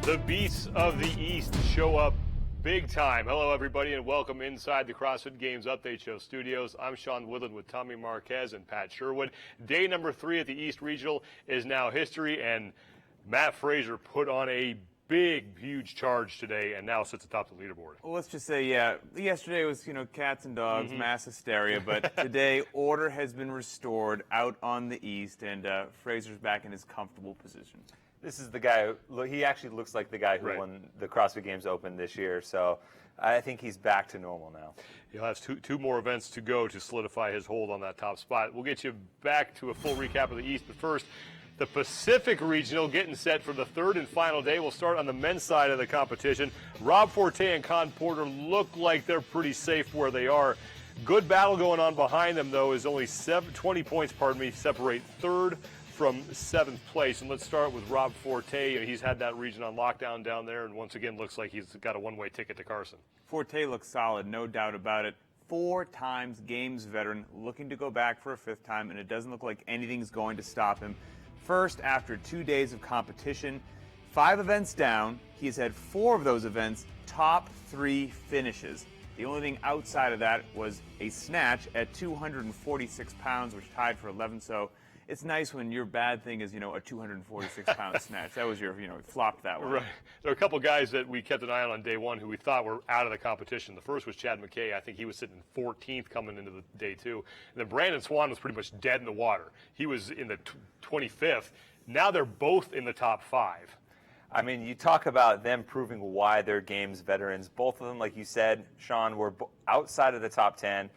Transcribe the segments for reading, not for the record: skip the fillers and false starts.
The beasts of the East show up big time. Hello, everybody, and welcome inside the CrossFit Games Update Show studios. I'm Sean Woodland with Tommy Marquez and Pat Sherwood. Day number 3 at the East Regional is now history, and Matt Fraser put on a big, huge charge today and now sits atop the leaderboard. Well, let's just say, yesterday was, cats and dogs, mass hysteria, but today order has been restored out on the East, and Fraser's back in his comfortable position. This is the guy, he actually looks like the guy who won the CrossFit Games Open this year, so I think he's back to normal now. He'll have two more events to go to solidify his hold on that top spot. We'll get you back to a full recap of the East, but first, the Pacific Regional getting set for the third and final day. We'll start on the men's side of the competition. Rob Forte and Con Porter look like they're pretty safe where they are. Good battle going on behind them, though, is only 20 points, separate third from 7th place. And let's start with Rob Forte. He's had that region on lockdown down there, and once again looks like he's got a one-way ticket to Carson. Forte looks solid, no doubt about it. 4 times Games veteran, looking to go back for a 5th time, and it doesn't look like anything's going to stop him. First, after 2 days of competition, 5 events down, he's had 4 of those events top 3 finishes. The only thing outside of that was a snatch at 246 pounds, which tied for 11th. So it's nice when your bad thing is, a 246-pound snatch. That was your, flopped that one. Right. There are a couple guys that we kept an eye on day one who we thought were out of the competition. The first was Chad McKay. I think he was sitting 14th coming into the day 2. And then Brandon Swan was pretty much dead in the water. He was in the 25th. Now they're both in the top 5. I mean, you talk about them proving why they're Games veterans. Both of them, like you said, Sean, were outside of the top 10.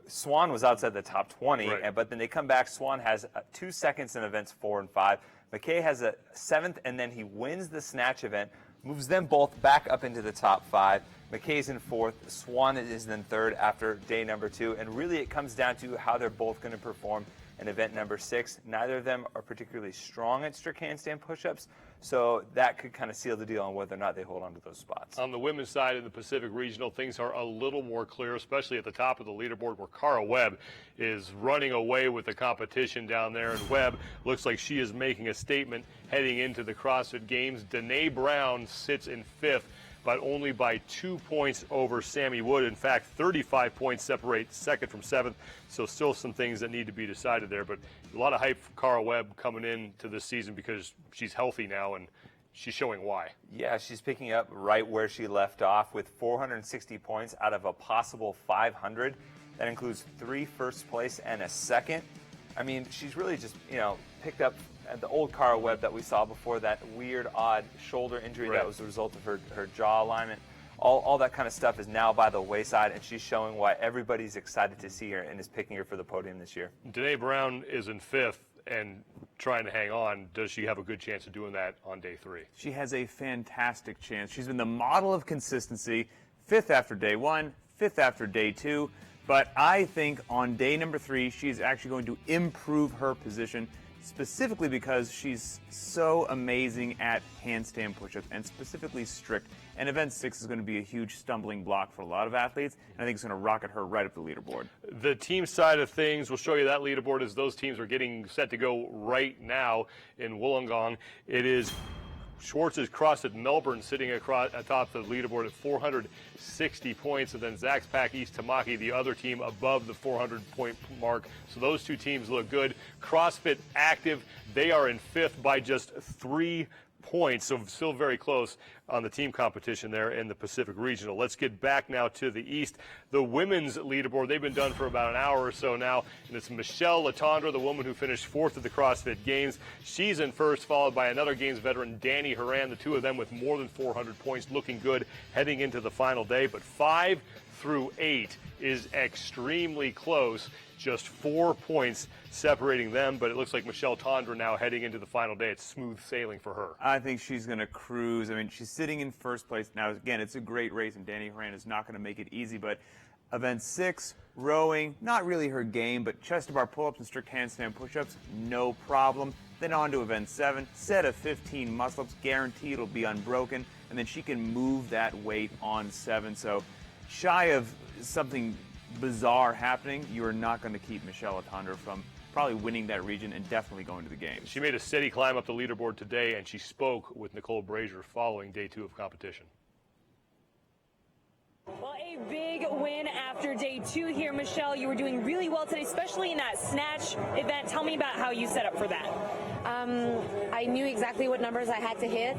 Swan was outside the top 20, right. But then they come back. Swan has 2 seconds in events 4 and 5. McKay has a 7th, and then he wins the snatch event, moves them both back up into the top 5. McKay's in 4th. Swan is then 3rd after day number 2. And really it comes down to how they're both going to perform in event number 6. Neither of them are particularly strong at strict handstand push-ups, so that could kind of seal the deal on whether or not they hold on to those spots. On the women's side of the Pacific Regional, things are a little more clear, especially at the top of the leaderboard where Cara Webb is running away with the competition down there. And Webb looks like she is making a statement heading into the CrossFit Games. Danae Brown sits in 5th, but only by 2 points over Sammy Wood. In fact, 35 points separate 2nd from 7th, so still some things that need to be decided there. But a lot of hype for Cara Webb coming into this season because she's healthy now, and she's showing why. Yeah, she's picking up right where she left off with 460 points out of a possible 500. That includes 3 first place and a 2nd. I mean, she's really just, picked up the old Cara Webb that we saw before, that weird, odd shoulder injury that was the result of her jaw alignment. All that kind of stuff is now by the wayside, and she's showing why everybody's excited to see her and is picking her for the podium this year. Danae Brown is in 5th and trying to hang on. Does she have a good chance of doing that on day 3? She has a fantastic chance. She's been the model of consistency, 5th after day 1, 5th after day 2. But I think on day number 3, she's actually going to improve her position, specifically because she's so amazing at handstand push-ups, and specifically strict. And event 6 is going to be a huge stumbling block for a lot of athletes, and I think it's going to rocket her right up the leaderboard. The team side of things, we'll show you that leaderboard as those teams are getting set to go right now in Wollongong. It is Schwartz's CrossFit Melbourne sitting atop the leaderboard at 460 points, and then Zach's Pack East Tamaki, the other team, above the 400-point mark. So those 2 teams look good. CrossFit Active, they are in 5th by just 3 points, so still very close on the team competition there in the Pacific Regional. Let's get back now to the East. The women's leaderboard, they've been done for about an hour or so now, and it's Michelle Latondra, the woman who finished 4th at the CrossFit Games. She's in 1st, followed by another Games veteran, Danny Horan, the 2 of them with more than 400 points, looking good heading into the final day. But 5 through 8 is extremely close. Just 4 points separating them, but it looks like Michelle Tondra now heading into the final day. It's smooth sailing for her. I think she's going to cruise. I mean, she's sitting in 1st place. Now, again, it's a great race, and Danny Horan is not going to make it easy, but event 6, rowing, not really her game, but chest to bar pull-ups and strict handstand push-ups, no problem. Then on to event 7, set of 15 muscle-ups, guaranteed it'll be unbroken, and then she can move that weight on 7. So shy of something bizarre happening, you are not going to keep Michelle Latondra from probably winning that region and definitely going to the games. She made a steady climb up the leaderboard today, and she spoke with Nicole Brazier following day 2 of competition. Well, a big win after day 2 here, Michelle. You were doing really well today, especially in that snatch event. Tell me about how you set up for that. I knew exactly what numbers I had to hit.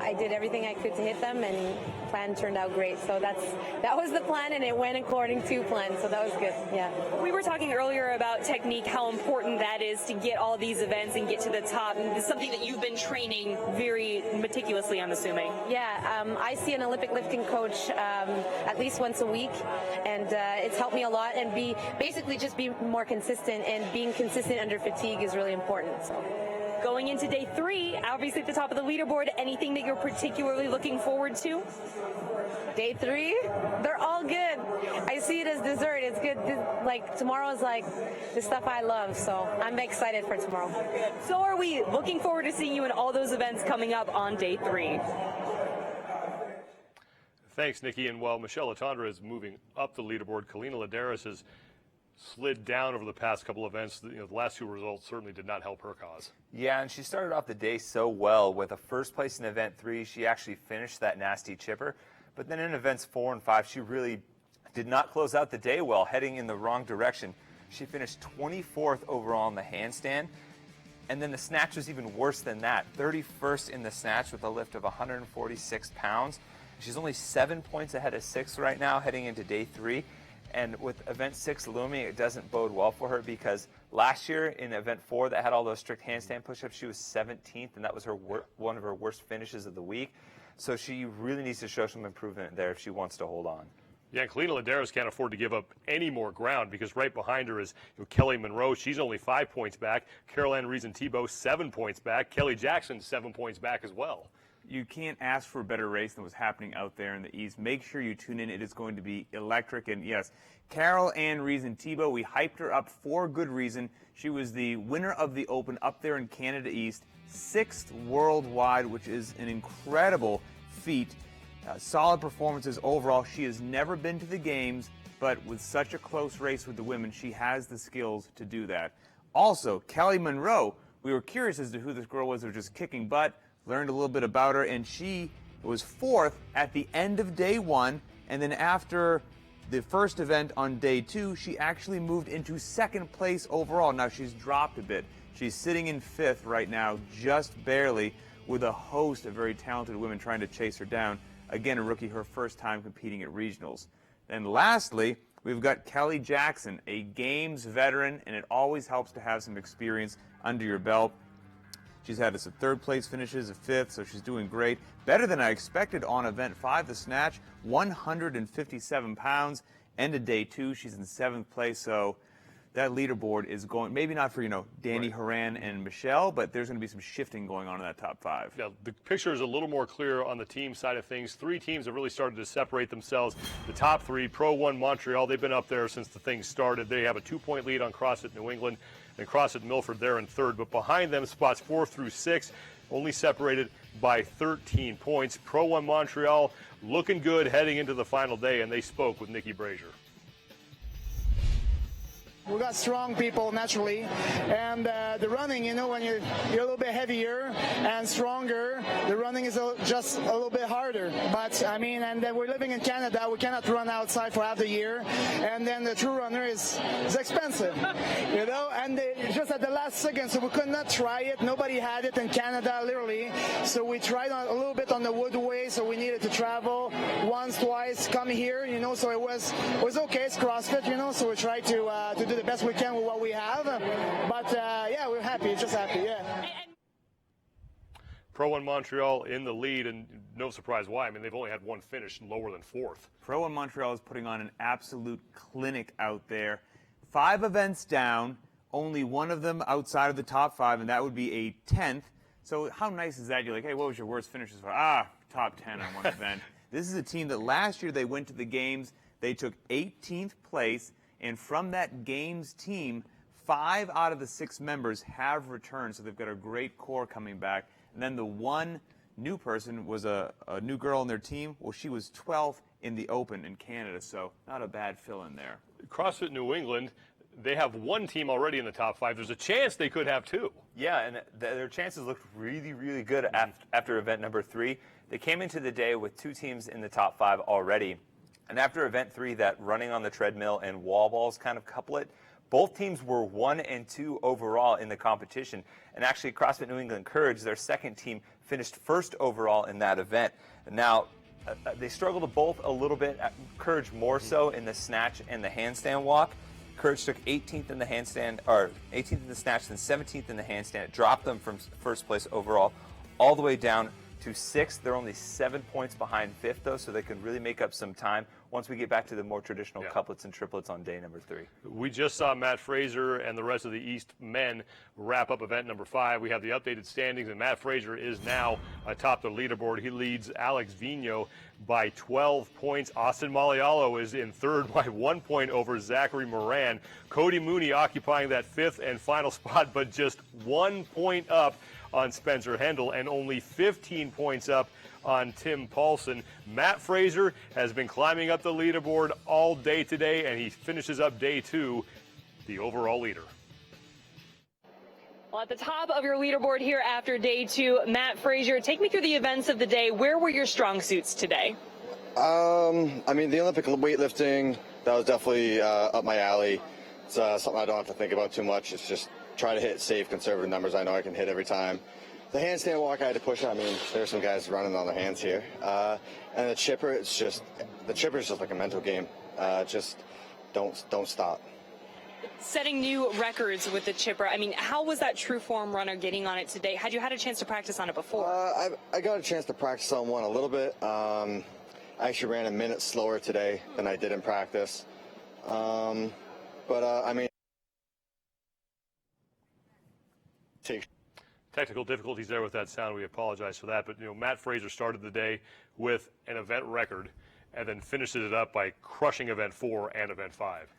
I did everything I could to hit them, and plan turned out great. So that was the plan, and it went according to plan. So that was good. Yeah. We were talking earlier about technique, how important that is to get all these events and get to the top. And it's something that you've been training very meticulously, I'm assuming. Yeah, I see an Olympic lifting coach at least once a week, and it's helped me a lot. And basically just be more consistent, and being consistent under fatigue is really important. So. Going into day 3, obviously at the top of the leaderboard, anything that you're particularly looking forward to? Day 3, they're all good. I see it as dessert. It's good. Like tomorrow is like the stuff I love, so I'm excited for tomorrow. So are we. Looking forward to seeing you in all those events coming up on day 3. Thanks, Nikki. And while Michelle Letendre is moving up the leaderboard, Kalina Ladares has slid down over the past couple events. The last 2 results certainly did not help her cause. Yeah, and she started off the day so well with a first place in event 3. She actually finished that nasty chipper. But then in events 4 and 5, she really did not close out the day well, heading in the wrong direction. She finished 24th overall in the handstand. And then the snatch was even worse than that. 31st in the snatch with a lift of 146 pounds. She's only 7 points ahead of 6th right now, heading into day 3. And with event 6 looming, it doesn't bode well for her, because last year in event 4 that had all those strict handstand push-ups, she was 17th, and that was one of her worst finishes of the week. So she really needs to show some improvement there if she wants to hold on. Yeah, and Kalina Ladares can't afford to give up any more ground, because right behind her is Kelly Monroe. She's only 5 points back. Caroline Reason-Thibault, 7 points back. Kelly Jackson, 7 points back as well. You can't ask for a better race than what's happening out there in the East. Make sure you tune in. It is going to be electric. And yes, Carol Ann Reason-Thibault, we hyped her up for good reason. She was the winner of the Open up there in Canada East, 6th worldwide, which is an incredible feat. Solid performances overall. She has never been to the games, but with such a close race with the women, she has the skills to do that. Also, Kelly Monroe, we were curious as to who this girl was. They were just kicking butt. Learned a little bit about her, and she was 4th at the end of day 1, and then after the first event on day 2, she actually moved into 2nd place overall. Now she's dropped a bit. She's sitting in 5th right now, just barely, with a host of very talented women trying to chase her down. Again, a rookie, her first time competing at regionals. Then lastly, we've got Kelly Jackson, a games veteran, and it always helps to have some experience under your belt. She's had some 3rd place finishes, a 5th, so she's doing great. Better than I expected on event 5, the snatch, 157 pounds. End of day 2, she's in 7th place, so that leaderboard is going, maybe not for, Danny Horan and Michelle, but there's going to be some shifting going on in that top 5. Now, the picture is a little more clear on the team side of things. 3 teams have really started to separate themselves. The top 3, Pro 1 Montreal, they've been up there since the thing started. They have a 2-point lead on CrossFit New England. And CrossFit Milford, they're in 3rd. But behind them, spots 4 through 6, only separated by 13 points. Pro 1 Montreal looking good heading into the final day, and they spoke with Nikki Brazier. We got strong people naturally, and the running, when you're a little bit heavier and stronger, the running is just a little bit harder. But and then we're living in Canada, we cannot run outside for half the year, and then the true runner is expensive, and just at the last second, so we could not try it. Nobody had it in Canada, literally. So we tried a little bit on the woodway, so we needed to travel once, twice, come here, so it was okay. It's CrossFit, so we tried to do the best we can with what we have, but yeah, we're happy, just happy, yeah. Pro 1 Montreal in the lead, and no surprise why. They've only had one finish lower than 4th. Pro 1 Montreal is putting on an absolute clinic out there. 5 events down, only one of them outside of the top 5, and that would be a 10th. So how nice is that? You're like, hey, what was your worst finishes for? Top 10 on one event. This is a team that last year they went to the games, they took 18th place, and from that games team, 5 out of the 6 members have returned, so they've got a great core coming back. And then the one new person was a new girl on their team. Well, she was 12th in the Open in Canada, so not a bad fill-in there. CrossFit New England, they have one team already in the top 5. There's a chance they could have 2. Yeah, and their chances looked really, really good after event number 3. They came into the day with 2 teams in the top 5 already. And after event 3, that running on the treadmill and wall balls kind of couplet, both teams were 1 and 2 overall in the competition. And actually, CrossFit New England Courage, their second team, finished first overall in that event. Now, they struggled both a little bit. Courage more so in the snatch and the handstand walk. Courage took 18th in the handstand, or 18th in the snatch, then 17th in the handstand. It dropped them from first place overall all the way down to 6th. They're only 7 points behind 5th, though, so they can really make up some time once we get back to the more traditional couplets and triplets on day number 3. We just saw Matt Fraser and the rest of the East men wrap up event number 5. We have the updated standings, and Matt Fraser is now atop the leaderboard. He leads Alex Vigno by 12 points. Austin Malialo is in third by 1 point over Zachary Moran. Cody Mooney occupying that 5th and final spot, but just 1 point up on Spencer Hendel and only 15 points up on Tim Paulson. Matt Fraser has been climbing up the leaderboard all day today, and he finishes up day 2, the overall leader. Well, at the top of your leaderboard here after day 2, Matt Fraser, take me through the events of the day. Where were your strong suits today? I mean, the Olympic weightlifting, that was definitely up my alley. It's something I don't have to think about too much. It's just try to hit safe, conservative numbers I know I can hit every time. The handstand walk I had to push. I mean, there's some guys running on their hands here. And the chipper, the chipper is just like a mental game. Just don't stop. Setting new records with the chipper. I mean, how was that true form runner getting on it today? Had you had a chance to practice on it before? I got a chance to practice on one a little bit. I actually ran a minute slower today than I did in practice. I mean, Technical difficulties there with that sound. We apologize for that. But, Matt Fraser started the day with an event record and then finishes it up by crushing event 4 and event 5.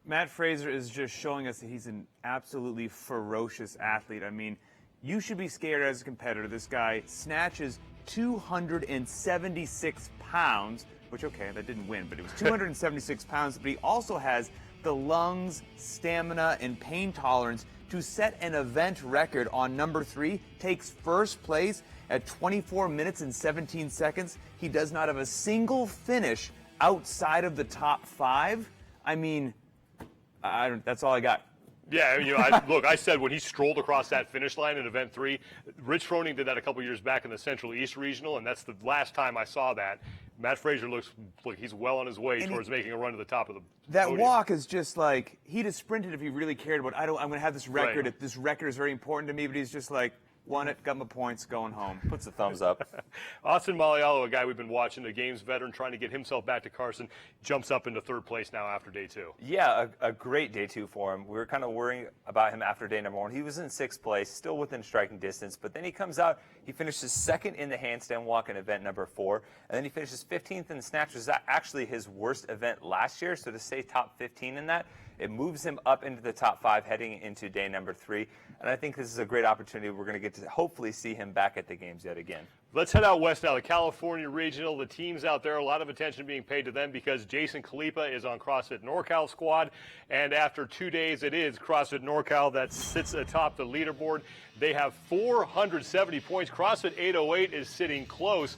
Matt Fraser is just showing us that he's an absolutely ferocious athlete. I mean, you should be scared as a competitor. This guy snatches 276 pounds, which, okay, that didn't win, but it was 276 pounds. But he also has the lungs, stamina, and pain tolerance to set an event record on number 3, takes first place at 24 minutes and 17 seconds. He does not have a single finish outside of the top 5. I mean, that's all I got. Yeah, look, I said when he strolled across that finish line in event 3, Rich Froning did that a couple years back in the Central East Regional, and that's the last time I saw that. Matt Fraser looks like he's well on his way towards making a run to the top of the podium. Walk is just like, he'd have sprinted if he really cared about, I'm going to have this record. Right. This record is very important to me, but he's just like, won it, got my points, going home. Puts a thumbs up. Austin Malialo, a guy we've been watching, a Games veteran trying to get himself back to Carson, jumps up into 3rd place now after day 2. Yeah, a great day 2 for him. We were kind of worrying about him after day number 1. He was in 6th place, still within striking distance, but then he comes out, he finishes 2nd in the handstand walk in event number 4, and then he finishes 15th in the snatch, which was actually his worst event last year, so to stay top 15 in that, it moves him up into the top 5 heading into day number 3. And I think this is a great opportunity. We're going to get to hopefully see him back at the Games yet again. Let's head out west now. The California Regional, the teams out there, a lot of attention being paid to them because Jason Kalipa is on CrossFit NorCal squad. And after 2 days, it is CrossFit NorCal that sits atop the leaderboard. They have 470 points. CrossFit 808 is sitting close.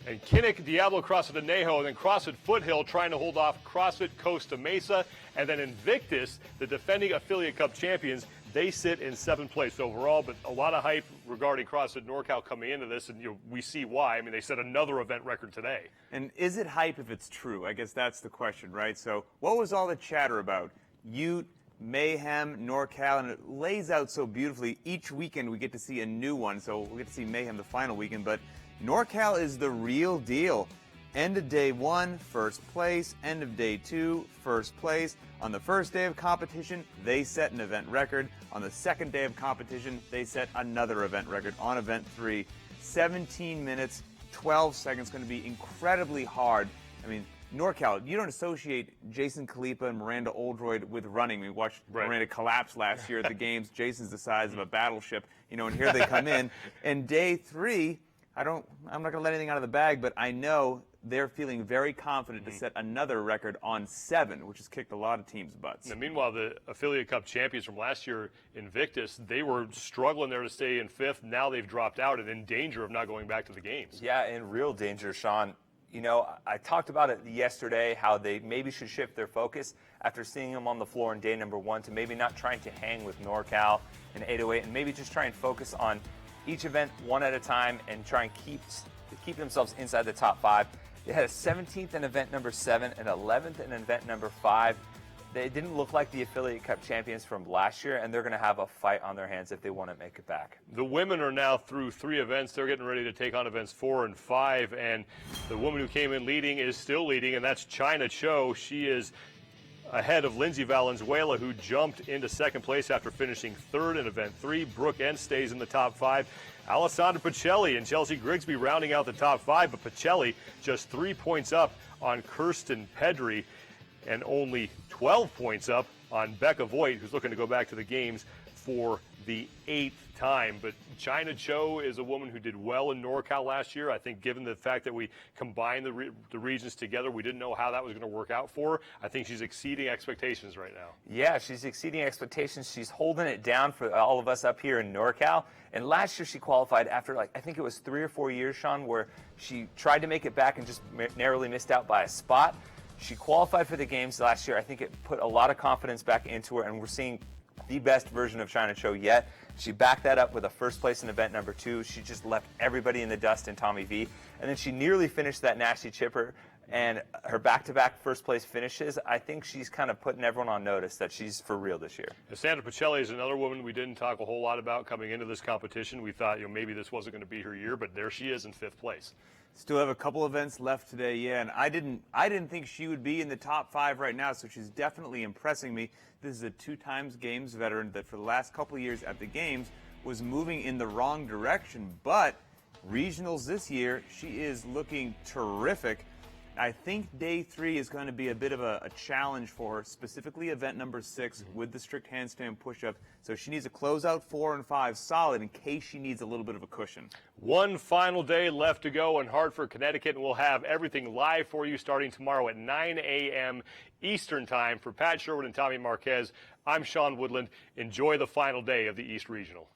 And Kinnick, Diablo, CrossFit Anejo, and then CrossFit Foothill trying to hold off CrossFit Costa Mesa. And then Invictus, the defending Affiliate Cup champions, they sit in 7th place overall, but a lot of hype regarding CrossFit NorCal coming into this, and we see why. I mean, they set another event record today. And is it hype if it's true? I guess that's the question, right? So what was all the chatter about? Ute, Mayhem, NorCal, and it lays out so beautifully. Each weekend we get to see a new one, so we'll get to see Mayhem the final weekend, but NorCal is the real deal. End of day 1, 1st place. End of day 2, 1st place. On the first day of competition, they set an event record. On the second day of competition, they set another event record. On event 3, 17 minutes, 12 seconds. Going to be incredibly hard. I mean, NorCal, you don't associate Jason Kalipa and Miranda Oldroyd with running. We watched Miranda collapse last year at the Games. Jason's the size of a battleship, and here they come in. And day 3, I'm not going to let anything out of the bag, but I know they're feeling very confident to set another record on 7, which has kicked a lot of teams' butts. Now, meanwhile, the Affiliate Cup champions from last year, Invictus, they were struggling there to stay in 5th. Now they've dropped out and in danger of not going back to the games. Yeah, in real danger, Sean. You know, I talked about it yesterday, how they maybe should shift their focus after seeing them on the floor in day number 1 to maybe not trying to hang with NorCal and 808 and maybe just try and focus on each event one at a time and try and keep themselves inside the top 5. They had a 17th in event number 7 and 11th in event number 5. They didn't look like the Affiliate Cup champions from last year, and they're going to have a fight on their hands if they want to make it back. The women are now through 3 events. They're getting ready to take on events 4 and 5, and the woman who came in leading is still leading, and that's China Cho. She is ahead of Lindsay Valenzuela, who jumped into 2nd place after finishing 3rd in event 3. Brooke N stays in the top 5. Alessandra Pacelli and Chelsea Grigsby rounding out the top 5, but Pacelli just 3 points up on Kirsten Pedri and only 12 points up on Becca Voigt, who's looking to go back to the games for the 8th time. But China Cho is a woman who did well in NorCal last year. I think given the fact that we combined the regions together, we didn't know how that was going to work out for her. I think she's exceeding expectations right now. Yeah, she's exceeding expectations. She's holding it down for all of us up here in NorCal. And last year she qualified after, I think it was 3 or 4 years, Sean, where she tried to make it back and just narrowly missed out by a spot. She qualified for the games last year. I think it put a lot of confidence back into her, and we're seeing the best version of China Cho yet. She backed that up with a 1st place in event number 2. She just left everybody in the dust in Tommy V. And then she nearly finished that nasty chipper, and her back-to-back 1st place finishes, I think she's kind of putting everyone on notice that she's for real this year. Sandra Pacelli is another woman we didn't talk a whole lot about coming into this competition. We thought, maybe this wasn't going to be her year, but there she is in 5th place. Still have a couple events left today, yeah, and I didn't think she would be in the top 5 right now, so she's definitely impressing me. This is a 2-times games veteran that for the last couple of years at the games was moving in the wrong direction, but regionals this year, she is looking terrific. I think day 3 is going to be a bit of a challenge for her, specifically event number 6 with the strict handstand push-up. So she needs to close out 4 and 5 solid in case she needs a little bit of a cushion. One final day left to go in Hartford, Connecticut, and we'll have everything live for you starting tomorrow at 9 a.m. Eastern Time. For Pat Sherwood and Tommy Marquez, I'm Sean Woodland. Enjoy the final day of the East Regional.